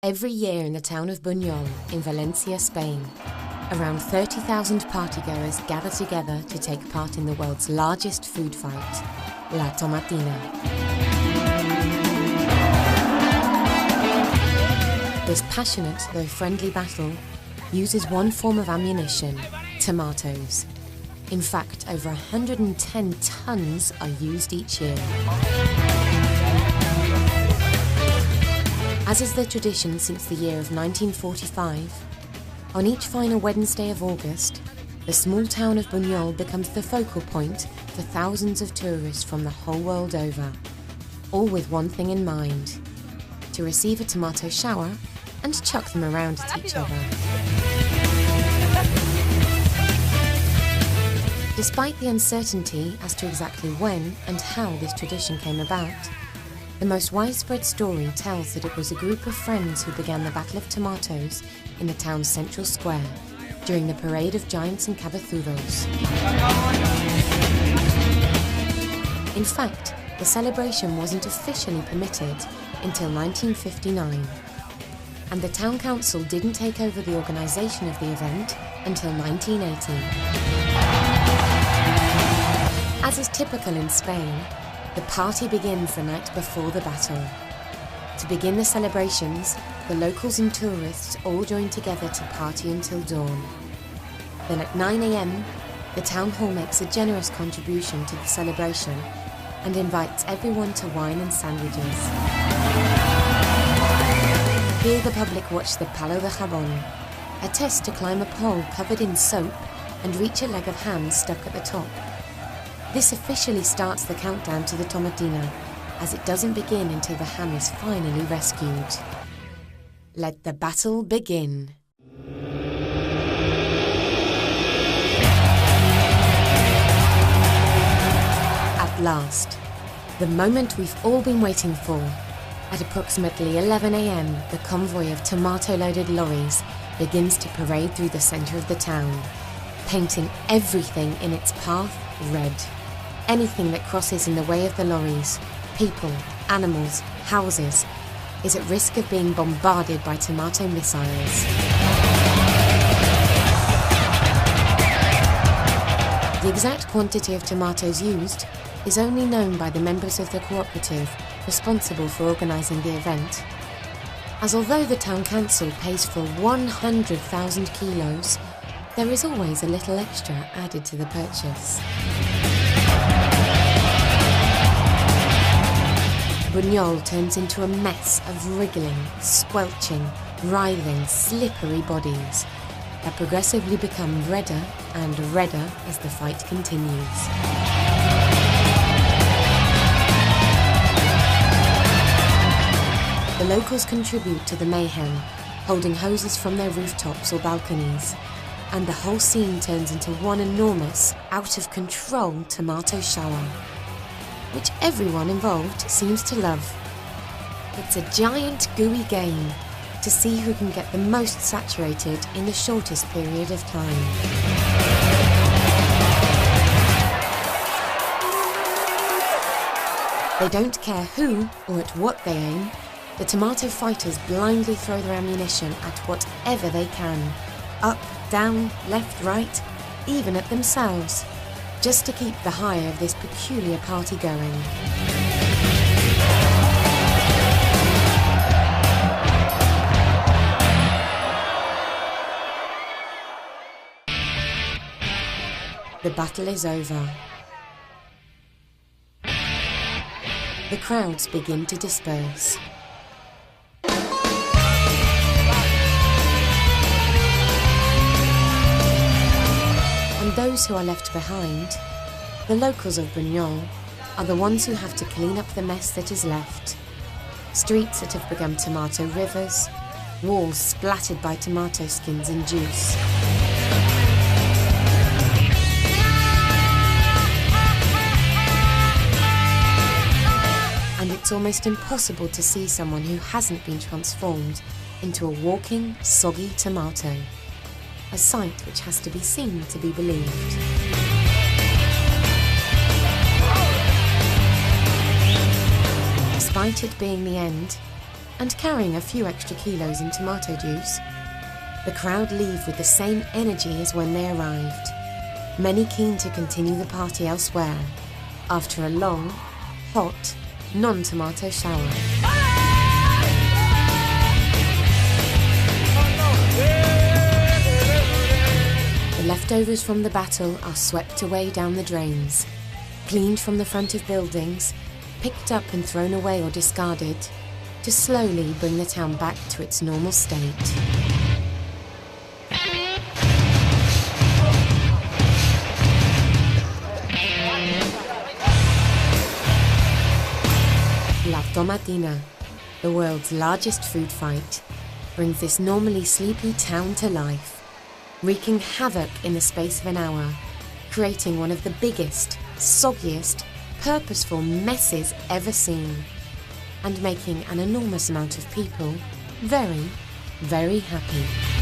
Every year in the town of Buñol, in Valencia, Spain, around 30,000 partygoers gather together to take part in the world's largest food fight, La Tomatina. This passionate, though friendly battle uses one form of ammunition, tomatoes. In fact, over 110 tons are used each year. As is the tradition since the year of 1945, on each final Wednesday of August, the small town of Buñol becomes the focal point for thousands of tourists from the whole world over, all with one thing in mind: to receive a tomato shower and chuck them around at each other. Despite the uncertainty as to exactly when and how this tradition came about, the most widespread story tells that it was a group of friends who began the Battle of Tomatoes in the town's central square during the Parade of Giants and Cabezudos. In fact, the celebration wasn't officially permitted until 1959, and the town council didn't take over the organisation of the event until 1980. As is typical in Spain, the party begins the night before the battle. To begin the celebrations, the locals and tourists all join together to party until dawn. Then at 9 AM, the town hall makes a generous contribution to the celebration and invites everyone to wine and sandwiches. Here the public watch the Palo de Jabón, a test to climb a pole covered in soap and reach a leg of ham stuck at the top. This officially starts the countdown to the Tomatina, as it doesn't begin until the ham is finally rescued. Let the battle begin. At last, the moment we've all been waiting for. At approximately 11 AM, the convoy of tomato-loaded lorries begins to parade through the centre of the town, painting everything in its path red. Anything that crosses in the way of the lorries, people, animals, houses, is at risk of being bombarded by tomato missiles. The exact quantity of tomatoes used is only known by the members of the cooperative responsible for organising the event, as although the town council pays for 100,000 kilos, there is always a little extra added to the purchase. Buñol turns into a mess of wriggling, squelching, writhing, slippery bodies that progressively become redder and redder as the fight continues. The locals contribute to the mayhem, holding hoses from their rooftops or balconies, and the whole scene turns into one enormous, out-of-control tomato shower, which everyone involved seems to love. It's a giant gooey game to see who can get the most saturated in the shortest period of time. They don't care who or at what they aim. The tomato fighters blindly throw their ammunition at whatever they can, up, down, left, right, even at themselves, just to keep the high of this peculiar party going. The battle is over. The crowds begin to disperse. And those who are left behind, the locals of Buñol, are the ones who have to clean up the mess that is left. Streets that have become tomato rivers, walls splattered by tomato skins and juice. And it's almost impossible to see someone who hasn't been transformed into a walking, soggy tomato. A sight which has to be seen to be believed. Despite it being the end, and carrying a few extra kilos in tomato juice. The crowd leave with the same energy as when they arrived, many keen to continue the party elsewhere, after a long, hot, non-tomato shower. The leftovers from the battle are swept away down the drains, cleaned from the front of buildings, picked up and thrown away or discarded, to slowly bring the town back to its normal state. La Tomatina, the world's largest food fight, brings this normally sleepy town to life, wreaking havoc in the space of an hour, creating one of the biggest, soggiest, purposeful messes ever seen, and making an enormous amount of people very, very happy.